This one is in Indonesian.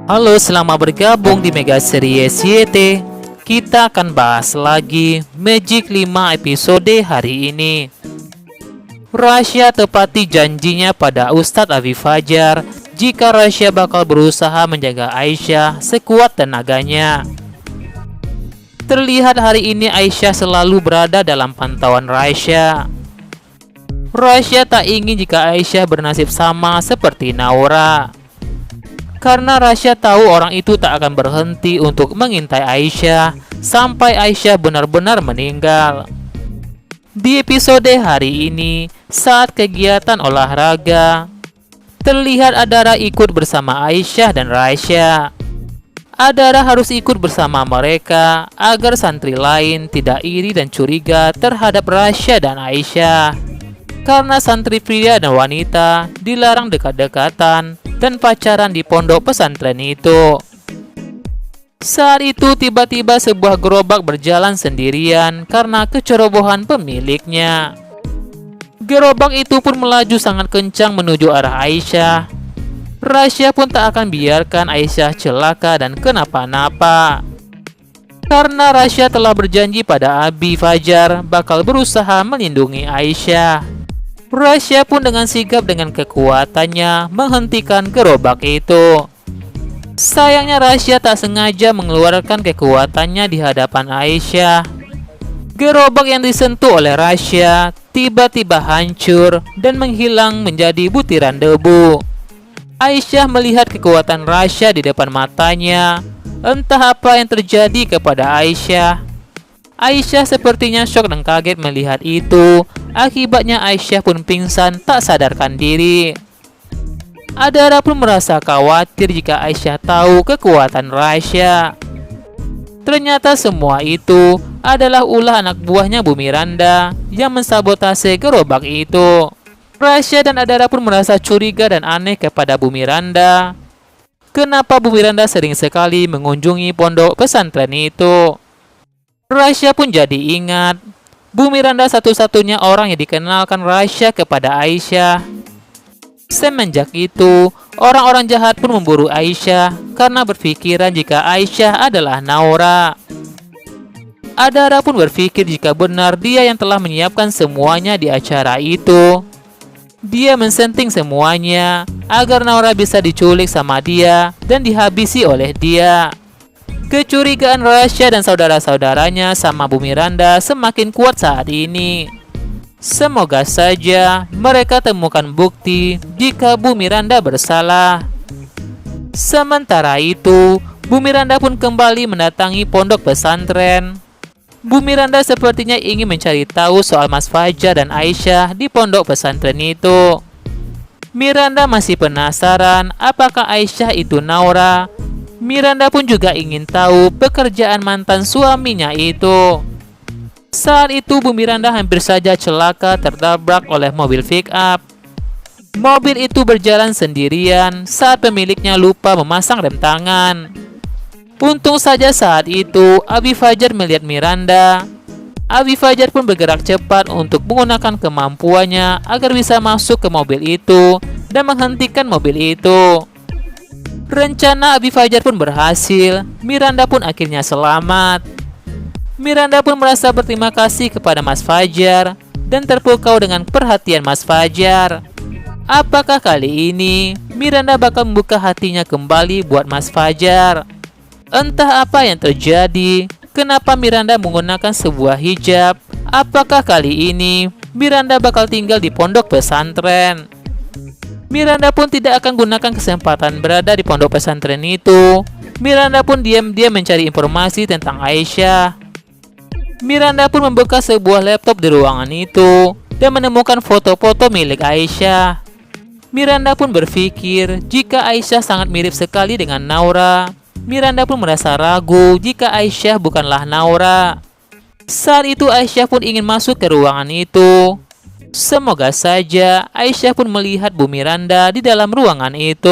Halo, selamat bergabung di Mega Series YT. Kita akan bahas lagi Magic 5 episode hari ini. Rasya tepati janjinya pada Ustadz Abi Fajar jika Rasya bakal berusaha menjaga Aisyah sekuat tenaganya. Terlihat hari ini Aisyah selalu berada dalam pantauan Rasya. Rasya tak ingin jika Aisyah bernasib sama seperti Naura. Karena Rasya tahu orang itu tak akan berhenti untuk mengintai Aisyah sampai Aisyah benar-benar meninggal. Di episode hari ini, saat kegiatan olahraga, terlihat Adara ikut bersama Aisyah dan Rasya. Adara harus ikut bersama mereka agar santri lain tidak iri dan curiga terhadap Rasya dan Aisyah. Karena santri pria dan wanita dilarang dekat-dekatan dan pacaran di pondok pesantren itu. Saat itu tiba-tiba sebuah gerobak berjalan sendirian karena kecerobohan pemiliknya. Gerobak itu pun melaju sangat kencang menuju arah Aisyah. Rasya pun tak akan biarkan Aisyah celaka dan kenapa-napa. Karena Rasya telah berjanji pada Abi Fajar bakal berusaha melindungi Aisyah. Rasya pun dengan sigap dengan kekuatannya menghentikan gerobak itu. Sayangnya Rasya tak sengaja mengeluarkan kekuatannya di hadapan Aisyah. Gerobak yang disentuh oleh Rasya tiba-tiba hancur dan menghilang menjadi butiran debu. Aisyah melihat kekuatan Rasya di depan matanya. Entah apa yang terjadi kepada Aisyah. Aisyah sepertinya syok dan kaget melihat itu. Akibatnya Aisyah pun pingsan tak sadarkan diri. Adara pun merasa khawatir jika Aisyah tahu kekuatan Rasya. Ternyata semua itu adalah ulah anak buahnya Bu Miranda yang mensabotase gerobak itu. Rasya dan Adara pun merasa curiga dan aneh kepada Bu Miranda. Kenapa Bu Miranda sering sekali mengunjungi pondok pesantren itu? Rasya pun jadi ingat Bu Miranda satu-satunya orang yang dikenalkan Rasya kepada Aisyah. Semenjak itu, orang-orang jahat pun memburu Aisyah karena berpikiran jika Aisyah adalah Naura. Adara pun berpikir jika benar dia yang telah menyiapkan semuanya di acara itu. Dia mensenting semuanya agar Naura bisa diculik sama dia dan dihabisi oleh dia. Kecurigaan Rasya dan saudara-saudaranya sama Bu Miranda semakin kuat saat ini. Semoga saja mereka temukan bukti jika Bu Miranda bersalah. Sementara itu, Bu Miranda pun kembali mendatangi pondok pesantren. Bu Miranda sepertinya ingin mencari tahu soal Mas Fajar dan Aisyah di pondok pesantren itu. Miranda masih penasaran apakah Aisyah itu Naura. Miranda pun juga ingin tahu pekerjaan mantan suaminya itu. Saat itu Bu Miranda hampir saja celaka tertabrak oleh mobil pick-up. Mobil itu berjalan sendirian saat pemiliknya lupa memasang rem tangan. Untung saja saat itu Abi Fajar melihat Miranda. Abi Fajar pun bergerak cepat untuk menggunakan kemampuannya agar bisa masuk ke mobil itu dan menghentikan mobil itu. Rencana Abi Fajar pun berhasil. Miranda pun akhirnya selamat. Miranda pun merasa berterima kasih kepada Mas Fajar dan terpukau dengan perhatian Mas Fajar. Apakah kali ini Miranda bakal membuka hatinya kembali buat Mas Fajar? Entah apa yang terjadi. Kenapa Miranda menggunakan sebuah hijab? Apakah kali ini Miranda bakal tinggal di pondok pesantren? Miranda pun tidak akan gunakan kesempatan berada di pondok pesantren itu. Miranda pun diam-diam mencari informasi tentang Aisyah. Miranda pun membuka sebuah laptop di ruangan itu dan menemukan foto-foto milik Aisyah. Miranda pun berpikir jika Aisyah sangat mirip sekali dengan Naura. Miranda pun merasa ragu jika Aisyah bukanlah Naura. Saat itu Aisyah pun ingin masuk ke ruangan itu. Semoga saja Aisyah pun melihat Bu Miranda di dalam ruangan itu.